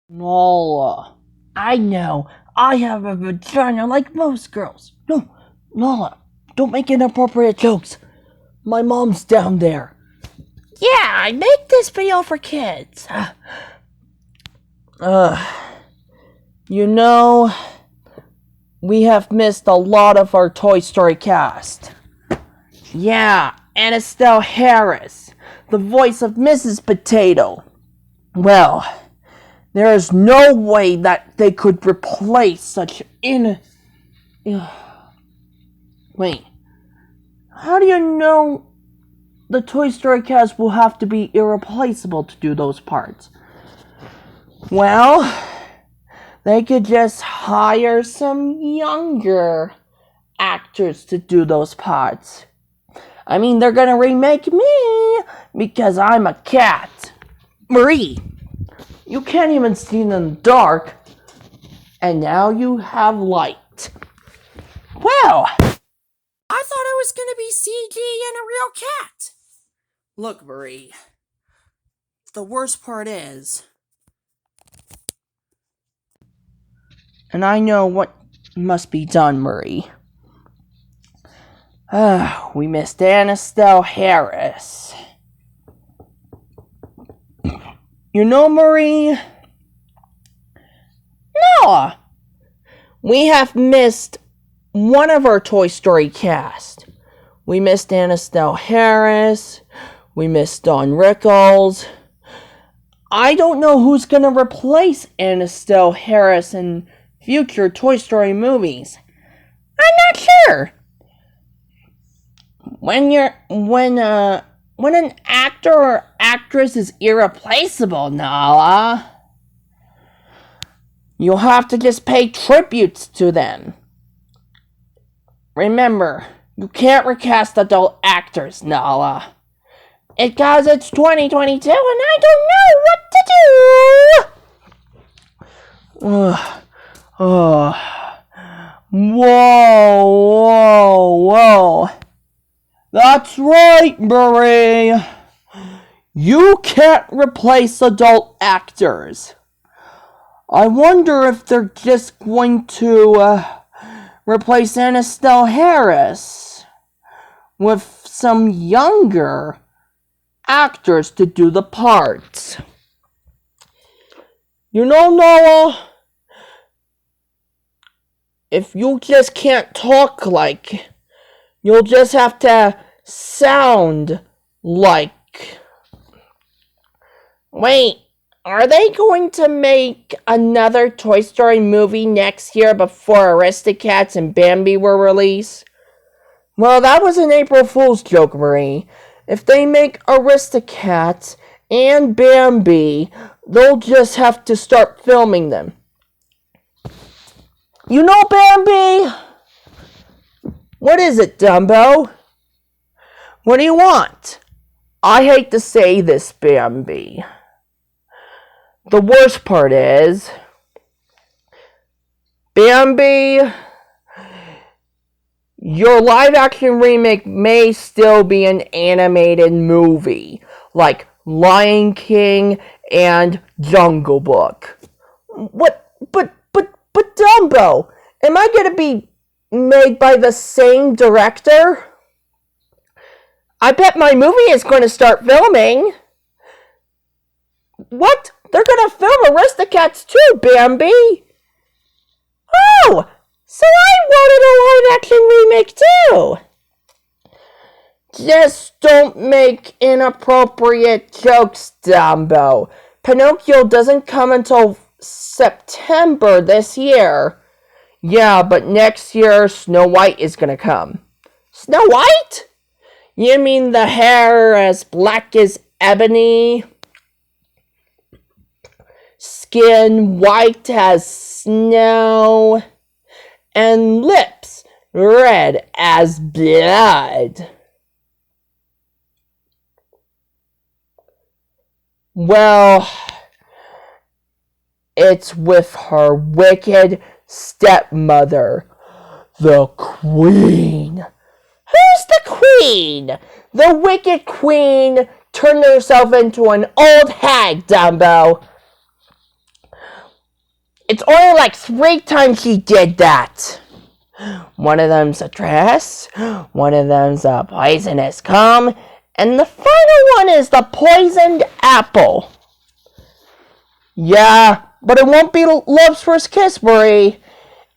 Nala, I know. I have a vagina like most girls. No, Nala, don't make inappropriate jokes. My mom's down there. Yeah, I make this video for kids. You know, we have missed a lot of our Toy Story cast. Yeah, and Estelle Harris, the voice of Mrs. Potato. Well, there is no way that they could replace such Wait, how do you know the Toy Story cast will have to be irreplaceable to do those parts? Well, they could just hire some younger actors to do those parts. I mean, they're gonna remake me because I'm a cat. Marie, you can't even see in the dark, and now you have light. Well, I thought it was gonna be CG and a real cat. Look, Marie, the worst part is, and I know what must be done, Marie. We missed Estelle Harris. You know, Marie? No! We have missed one of our Toy Story cast. We missed Estelle Harris. We missed Don Rickles. I don't know who's going to replace Estelle Harris in future Toy Story movies. I'm not sure. When an actor or actress is irreplaceable, Nala, you'll have to just pay tributes to them. Remember, you can't recast adult actors, Nala. Because it's 2022 and I don't know what to do! Whoa. That's right, Marie. You can't replace adult actors. I wonder if they're just going to replace Estelle Harris with some younger actors to do the parts. You know, Noah, if you just can't talk like, you'll just have to sound like. Wait, are they going to make another Toy Story movie next year before Aristocats and Bambi were released? Well, that was an April Fool's joke, Marie. If they make Aristocats and Bambi, they'll just have to start filming them. You know, Bambi? What is it, Dumbo? What do you want? I hate to say this, Bambi. The worst part is, Bambi, your live-action remake may still be an animated movie, like Lion King and Jungle Book. But Dumbo, am I gonna be made by the same director? I bet my movie is going to start filming. What? They're going to film Aristocats too, Bambi. Oh, so I wanted a live-action remake too. Just don't make inappropriate jokes, Dumbo. Pinocchio doesn't come until September this year. Yeah, but next year Snow White is gonna come. Snow White? You mean the hair as black as ebony? Skin white as snow? And lips red as blood? Well, it's with her wicked stepmother, the Queen. Who's the Queen? The wicked Queen turned herself into an old hag, Dumbo. It's only like 3 times he did that. One of them's a dress, one of them's a poisonous comb, and the final one is the poisoned apple. Yeah, but it won't be Love's first kiss, Marie.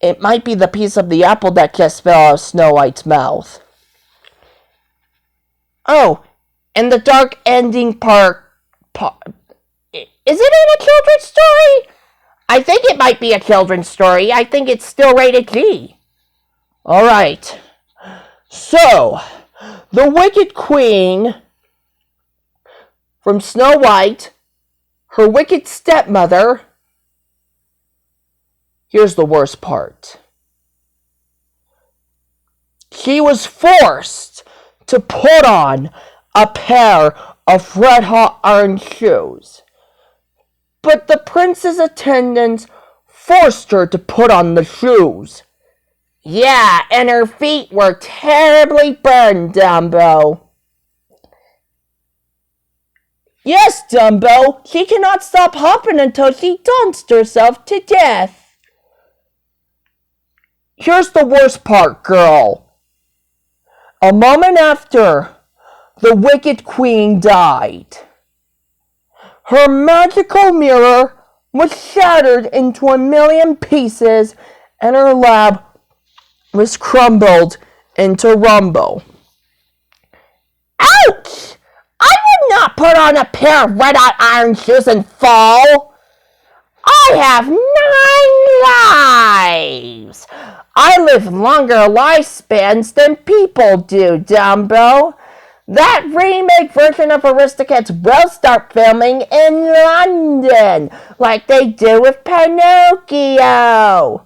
It might be the piece of the apple that just fell out of Snow White's mouth. Oh, and the dark ending part. Is it in a children's story? I think it might be a children's story. I think it's still rated G. Alright. So, the Wicked Queen from Snow White, her wicked stepmother. Here's the worst part. She was forced to put on a pair of red-hot iron shoes. But the prince's attendants forced her to put on the shoes. Yeah, and her feet were terribly burned, Dumbo. Yes, Dumbo, she cannot stop hopping until she danced herself to death. Here's the worst part, girl. A moment after the Wicked Queen died, her magical mirror was shattered into 1,000,000 pieces and her lab was crumbled into rumble. Ouch! I would not put on a pair of red-hot iron shoes and fall. I have 9 lives. I live longer lifespans than people do, Dumbo. That remake version of Aristocats will start filming in London, like they do with Pinocchio.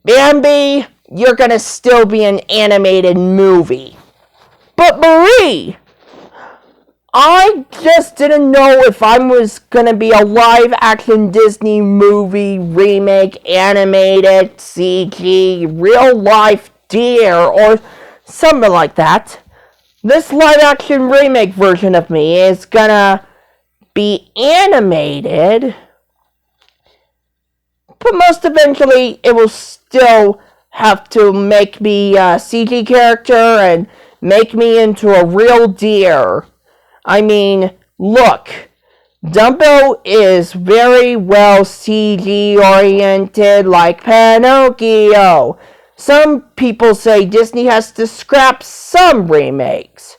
Bambi, you're gonna still be an animated movie. But Marie, I just didn't know if I was gonna be a live-action Disney movie remake, animated, CG, real-life deer, or something like that. This live-action remake version of me is gonna be animated, but most eventually it will still have to make me a CG character and make me into a real deer. I mean, look, Dumbo is very well CG oriented like Pinocchio. Some people say Disney has to scrap some remakes,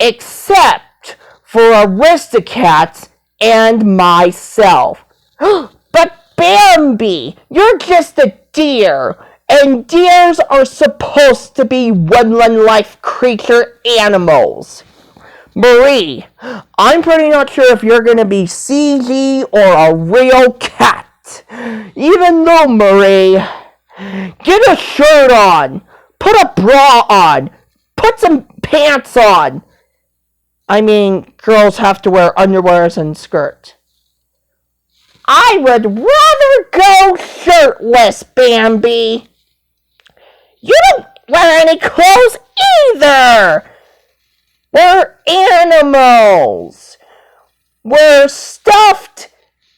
except for Aristocats and myself. But Bambi, you're just a deer, and deers are supposed to be woodland life creature animals. Marie, I'm pretty not sure if you're gonna be CG or a real cat. Even though, Marie, get a shirt on, put a bra on, put some pants on. I mean, girls have to wear underwears and skirts. I would rather go shirtless, Bambi. You don't wear any clothes either. We're animals. We're stuffed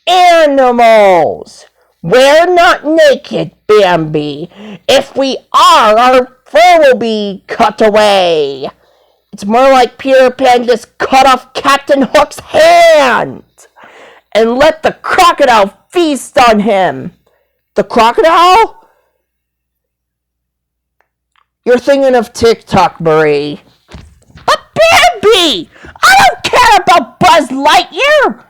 animals. We're not naked, Bambi. If we are, our fur will be cut away. It's more like Peter Pan just cut off Captain Hook's hand and let the crocodile feast on him. The crocodile? You're thinking of TikTok, Marie. But Bambi! I don't care about Buzz Lightyear!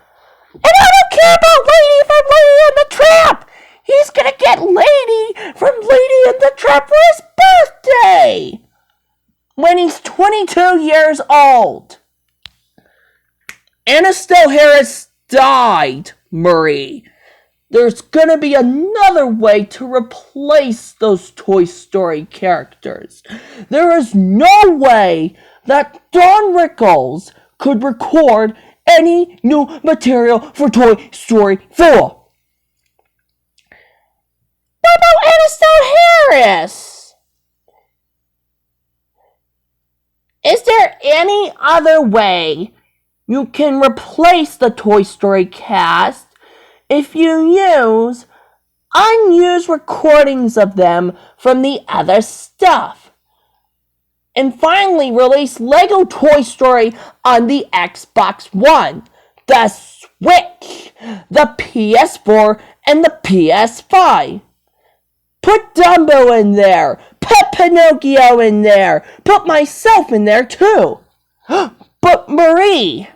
And I don't care about Lady from Lady and the Tramp! He's gonna get Lady from Lady and the Tramp for his birthday! When he's 22 years old. Anna Still Harris died, Marie. There's gonna be another way to replace those Toy Story characters. There is no way that Don Rickles could record any new material for Toy Story 4. What about Anna Still Harris? Is there any other way you can replace the Toy Story cast if you use unused recordings of them from the other stuff. And finally release Lego Toy Story on the Xbox One, the Switch, the PS4, and the PS5. Put Dumbo in there. Put Pinocchio in there. Put myself in there too. But Marie,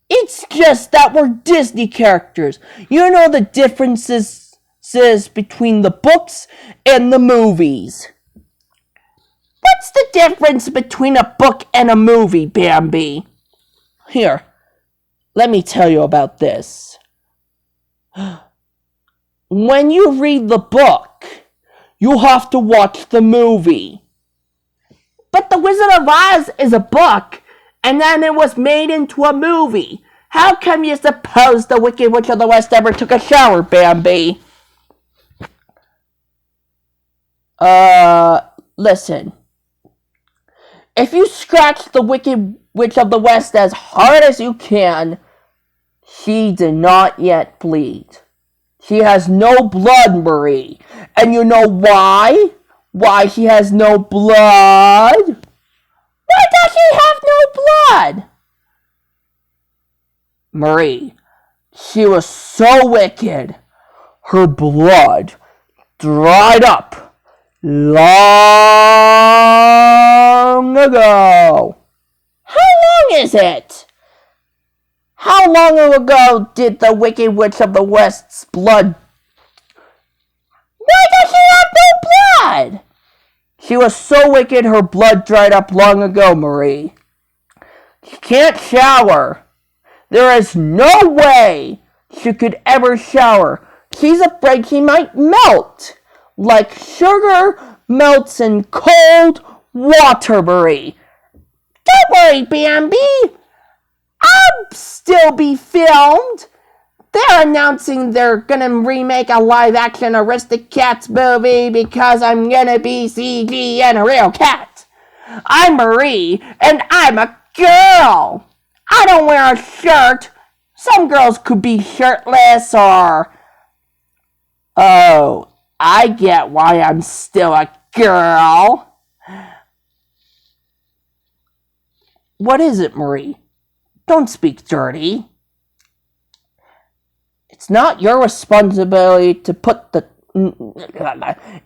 it's just that we're Disney characters. You know the differences between the books and the movies. What's the difference between a book and a movie, Bambi? Here, let me tell you about this. When you read the book, you have to watch the movie. But The Wizard of Oz is a book, and then it was made into a movie. How come you suppose the Wicked Witch of the West ever took a shower, Bambi? Listen. If you scratch the Wicked Witch of the West as hard as you can, she did not yet bleed. She has no blood, Marie. And you know why? Why she has no blood? Why does she have no blood? Marie, she was so wicked, her blood dried up long ago. How long is it? How long ago did the Wicked Witch of the West's blood? Why does she have no blood? She was so wicked her blood dried up long ago, Marie. She can't shower. There is no way she could ever shower. She's afraid she might melt, like sugar melts in cold water, Marie. Don't worry, Bambi. I'll still be filmed. They're announcing they're gonna remake a live-action Aristocats movie because I'm gonna be CG and a real cat. I'm Marie, and I'm a girl. I don't wear a shirt. Some girls could be shirtless or... Oh, I get why I'm still a girl. What is it, Marie? Don't speak dirty. It's not your responsibility to put the...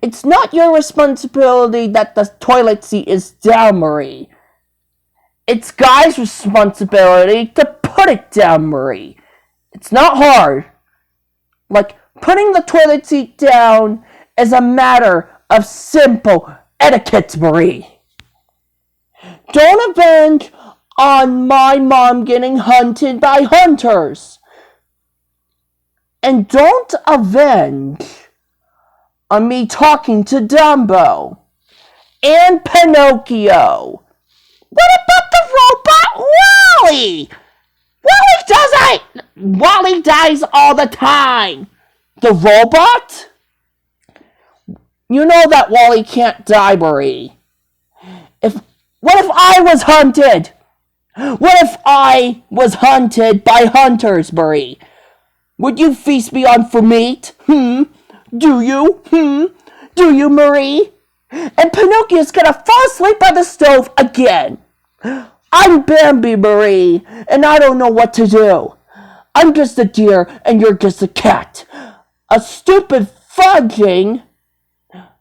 It's not your responsibility that the toilet seat is down, Marie. It's Guy's responsibility to put it down, Marie. It's not hard. Like, putting the toilet seat down is a matter of simple etiquette, Marie. Don't avenge on my mom getting hunted by hunters. And don't avenge on me talking to Dumbo and Pinocchio. What about the robot Wally? Wally dies all the time. The robot? You know that Wally can't die, Marie. What if I was hunted? What if I was hunted by hunters, Marie? Would you feast me on for meat? Do you? Do you, Marie? And Pinocchio's gonna fall asleep by the stove again. I'm Bambi, Marie, and I don't know what to do. I'm just a deer, and you're just a cat. A stupid, fudging,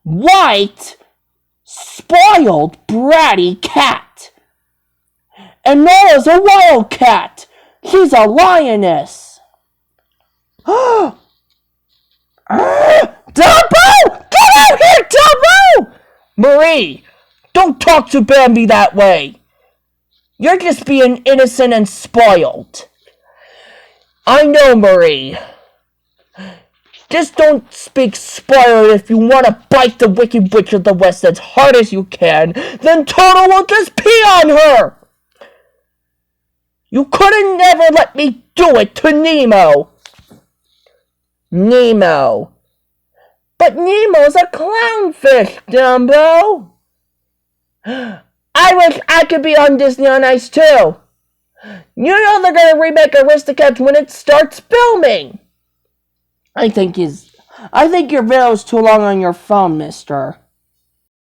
white, spoiled, bratty cat. And Nola's a wildcat. She's a lioness. Dumbo! Get out here, Dumbo! Marie, don't talk to Bambi that way. You're just being innocent and spoiled. I know, Marie. Just don't speak spoiled. If you want to bite the Wicked Witch of the West as hard as you can, then Toto will just pee on her. You couldn't never let me do it to Nemo. Nemo. But Nemo's a clownfish, Dumbo. I wish I could be on Disney on Ice too. You know they're going to remake Aristocats when it starts filming. I think your video's too long on your phone, mister.